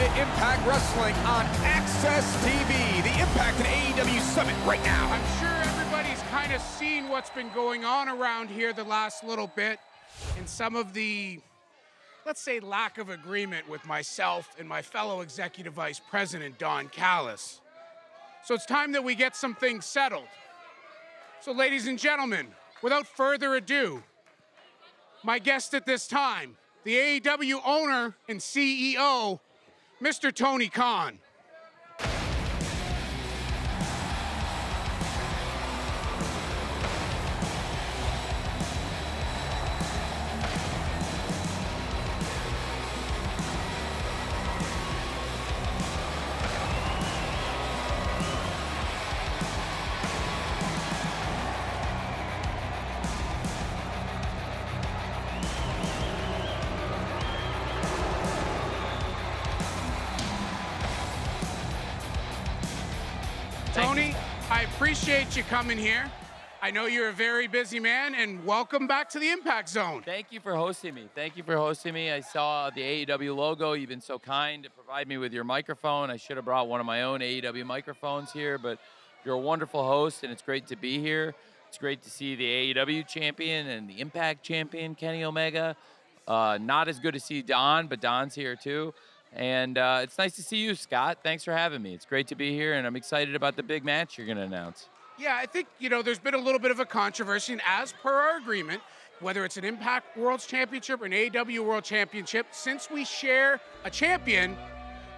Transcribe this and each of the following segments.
to Impact Wrestling on Access TV, the Impact and AEW Summit right now. I'm sure everybody's kind of seen what's been going on around here the last little bit and some of the, let's say, lack of agreement with myself and my fellow Executive Vice President, Don Callis. So it's time that we get some things settled. So ladies and gentlemen, without further ado, my guest at this time, the AEW owner and CEO, Mr. Tony Khan. Tony, I appreciate you coming here. I know you're a very busy man, and welcome back to the Impact Zone. Thank you for hosting me. Thank you for hosting me. I saw the AEW logo. You've been so kind to provide me with your microphone. I should have brought one of my own AEW microphones here, but you're a wonderful host, and it's great to be here. It's great to see the AEW champion and the Impact champion, Kenny Omega. Not as good to see Don, but Don's here too. And it's nice to see you, Scott. Thanks for having me. It's great to be here, and I'm excited about the big match you're going to announce. Yeah, I think, there's been a little bit of a controversy, and as per our agreement, whether it's an Impact World Championship or an AEW World Championship, since we share a champion,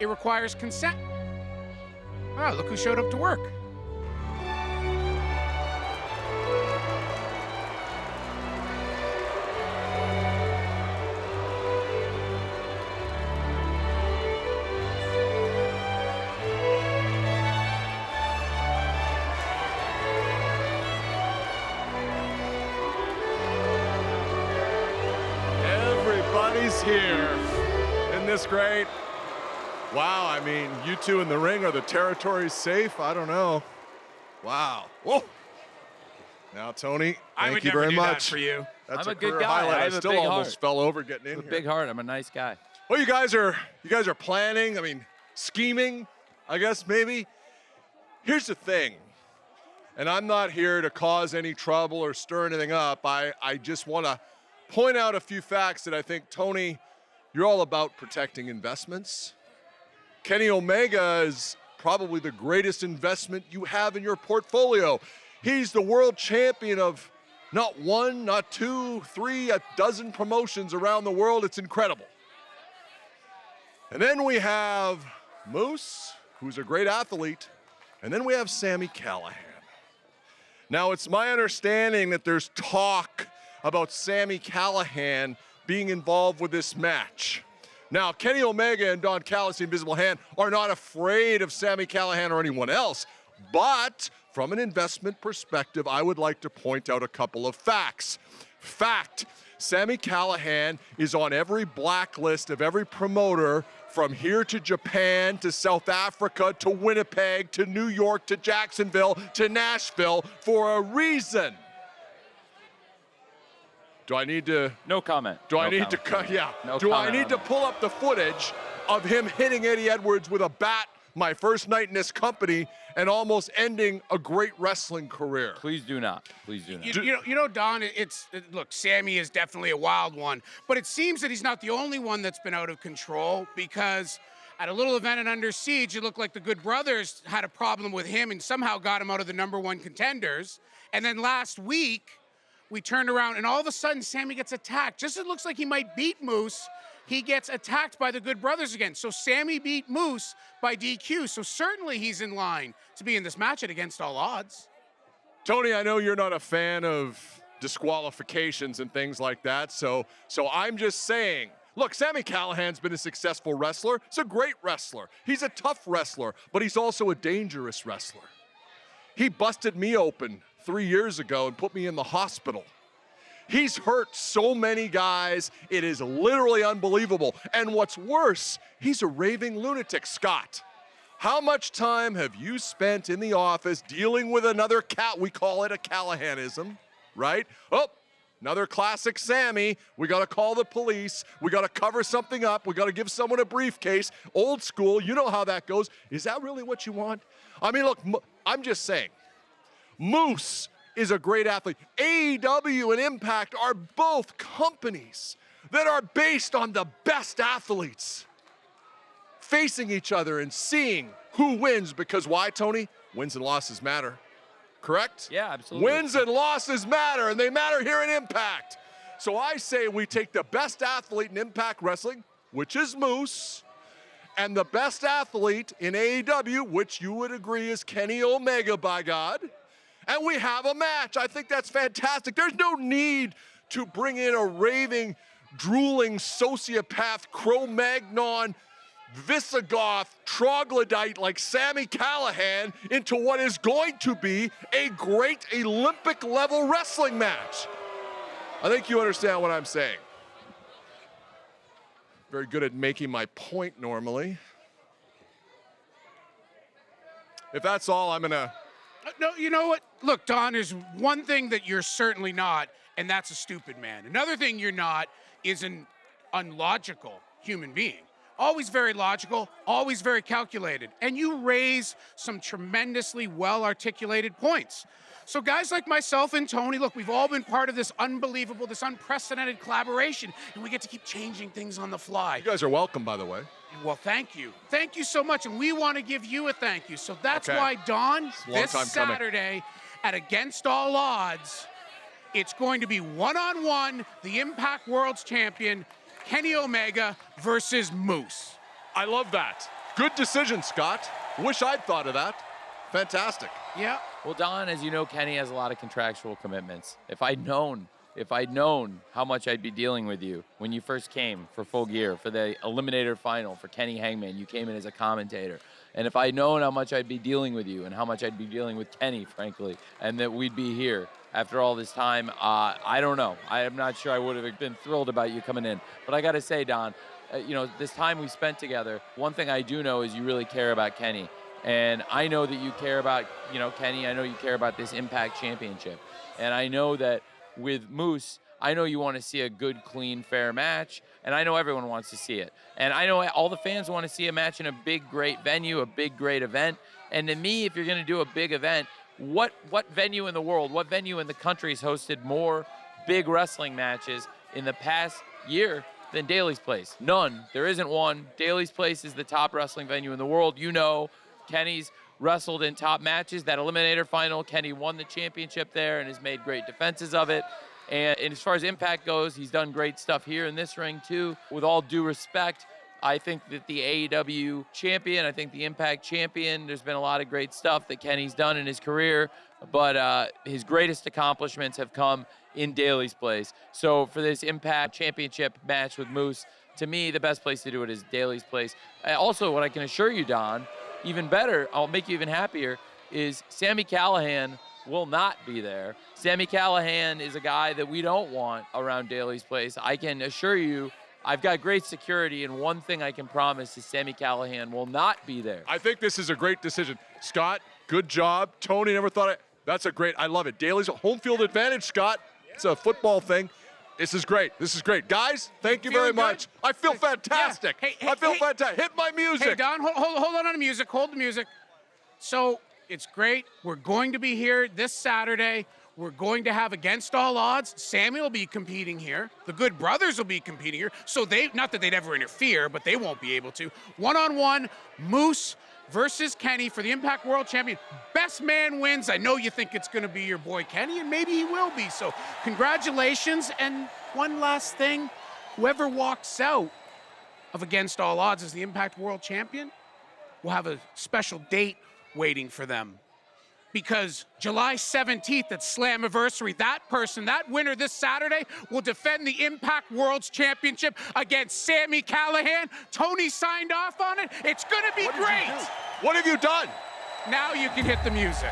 it requires consent. Wow, look who showed up to work. Everybody's here. Isn't this great? Wow, I mean, you two in the ring, are the territories safe? I don't know. Wow. Whoa. Now, Tony, thank you very much. For you. That's I'm a good career guy. highlight. I have a still big almost heart. fell over getting in I have a here. big heart. I'm a nice guy. Well, you guys are planning, scheming, I guess maybe. Here's the thing, and I'm not here to cause any trouble or stir anything up. I just want to point out a few facts that I think, Tony, you're all about protecting investments. Kenny Omega is probably the greatest investment you have in your portfolio. He's the world champion of not one, not two, three, a dozen promotions around the world. It's incredible. And then we have Moose, who's a great athlete, and then we have Sami Callihan. Now, it's my understanding that there's talk about Sami Callihan being involved with this match. Now, Kenny Omega and Don Callis, the Invisible Hand, are not afraid of Sami Callihan or anyone else, but from an investment perspective, I would like to point out a couple of facts. Fact, Sami Callihan is on every blacklist of every promoter from here to Japan, to South Africa, to Winnipeg, to New York, to Jacksonville, to Nashville for a reason. Do I need to? No comment. Do I No need to comment. cut? Yeah. No Do I comment need on to that. pull up the footage of him hitting Eddie Edwards with a bat my first night in this company and almost ending a great wrestling career? Please do not. Please do not. Don, look, Sammy is definitely a wild one, but it seems that he's not the only one that's been out of control, because at a little event in Under Siege, it looked like the Good Brothers had a problem with him and somehow got him out of the #1 contenders. And then last week, we turned around and all of a sudden Sammy gets attacked. Just as it looks like he might beat Moose, he gets attacked by the Good Brothers again. So Sammy beat Moose by DQ. So certainly he's in line to be in this match at against all odds. Tony, I know you're not a fan of disqualifications and things like that, so I'm just saying, look, Sami Callihan's been a successful wrestler. He's a great wrestler. He's a tough wrestler, but he's also a dangerous wrestler. He busted me open 3 years ago and put me in the hospital. He's hurt so many guys, it is literally unbelievable. And what's worse, he's a raving lunatic, Scott. How much time have you spent in the office dealing with another cat? We call it a Callahanism, right? Oh, Another classic Sammy. We got to call the police. We got to cover something up. We got to give someone a briefcase. Old school. You know how that goes. Is that really what you want? I mean, look, I'm just saying. Moose is a great athlete. AEW and Impact are both companies that are based on the best athletes facing each other and seeing who wins. Because why, Tony? Wins and losses matter. Correct? Yeah, absolutely. Wins and losses matter, and they matter here in Impact. So I say we take the best athlete in Impact Wrestling, which is Moose, and the best athlete in AEW, which you would agree is Kenny Omega, by God, and we have a match. I think that's fantastic. There's no need to bring in a raving, drooling sociopath, Cro-Magnon, Visigoth, troglodyte like Sami Callihan into what is going to be a great Olympic-level wrestling match. I think you understand what I'm saying. Very good at making my point normally. If that's all, I'm gonna... No, you know what? Look, Don, there's one thing that you're certainly not, and that's a stupid man. Another thing you're not is an unlogical human being. Always very logical, always very calculated. And you raise some tremendously well-articulated points. So guys like myself and Tony, look, we've all been part of this unbelievable, this unprecedented collaboration, and we get to keep changing things on the fly. You guys are welcome, by the way. Well, thank you. Thank you so much, and we want to give you a thank you. So that's why, Don, this Saturday at Against All Odds, it's going to be one-on-one, the Impact World's Champion, Kenny Omega versus Moose. I love that. Good decision, Scott. Wish I'd thought of that. Fantastic. Yeah. Well, Don, as you know, Kenny has a lot of contractual commitments. If I'd known how much I'd be dealing with you when you first came for Full Gear, for the Eliminator Final, for Kenny Hangman, you came in as a commentator. And if I'd known how much I'd be dealing with you and how much I'd be dealing with Kenny, frankly, and that we'd be here after all this time, I don't know. I am not sure I would have been thrilled about you coming in. But I got to say, Don, this time we spent together, one thing I do know is you really care about Kenny. And I know that you care about, Kenny. I know you care about this Impact Championship. And I know that with Moose, I know you want to see a good, clean, fair match. And I know everyone wants to see it. And I know all the fans want to see a match in a big, great venue, a big, great event. And to me, if you're going to do a big event, what venue in the world, what venue in the country has hosted more big wrestling matches in the past year than Daly's Place? None. There isn't one. Daly's Place is the top wrestling venue in the world. You know, Kenny's wrestled in top matches. That Eliminator Final, Kenny won the championship there and has made great defenses of it. And as far as Impact goes, he's done great stuff here in this ring too. With all due respect, I think that the AEW champion, I think the Impact champion, there's been a lot of great stuff that Kenny's done in his career, but his greatest accomplishments have come in Daly's Place. So for this Impact championship match with Moose, to me, the best place to do it is Daly's Place. Also, what I can assure you, Don, even better, I'll make you even happier, is Sami Callihan will not be there. Sami Callihan is a guy that we don't want around Daly's Place. I can assure you, I've got great security, and one thing I can promise is Sami Callihan will not be there. I think this is a great decision. Scott, good job. Tony never thought it. That's a great, I love it. Daly's home field advantage, Scott. It's a football thing. This is great. This is great. Guys, thank you very much. I feel fantastic. Yeah. Hey, I feel fantastic. Hit my music. Hey, Don, hold on to the music. Hold the music. So it's great. We're going to be here this Saturday. We're going to have Against All Odds. Sammy will be competing here. The Good Brothers will be competing here. So not that they'd ever interfere, but they won't be able to. One-on-one, Moose versus Kenny for the Impact World Champion. Best man wins. I know you think it's going to be your boy Kenny, and maybe he will be. So congratulations. And one last thing, whoever walks out of Against All Odds as the Impact World Champion will have a special date waiting for them. Because July 17th at Slammiversary, that winner this Saturday, will defend the Impact World's Championship against Sami Callihan. Tony signed off on it. It's going to be great. What have you done? Now you can hit the music.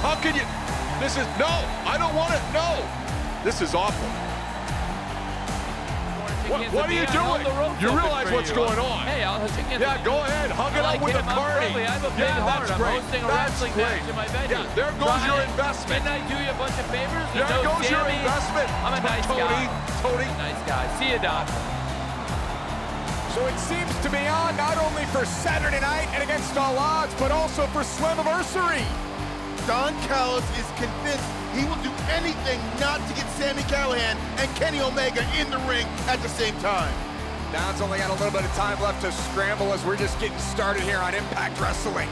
How can you? No, I don't want it. No. This is awful. What are you doing? You realize what's going on. Hey, I'll shake hands. Yeah, go ahead. Hug it up with a Carney. I have a big heart. I'm hosting a wrestling match in my venue. Yeah, there goes your investment. Didn't I do you a bunch of favors? There goes your investment. I'm a nice guy. Tony. I'm a nice guy. See you, Don. So it seems to be on not only for Saturday night and against all odds, but also for Slammiversary. Don Callis is convinced he will do anything not to get Sami Callihan and Kenny Omega in the ring at the same time. Don's only got a little bit of time left to scramble as we're just getting started here on Impact Wrestling.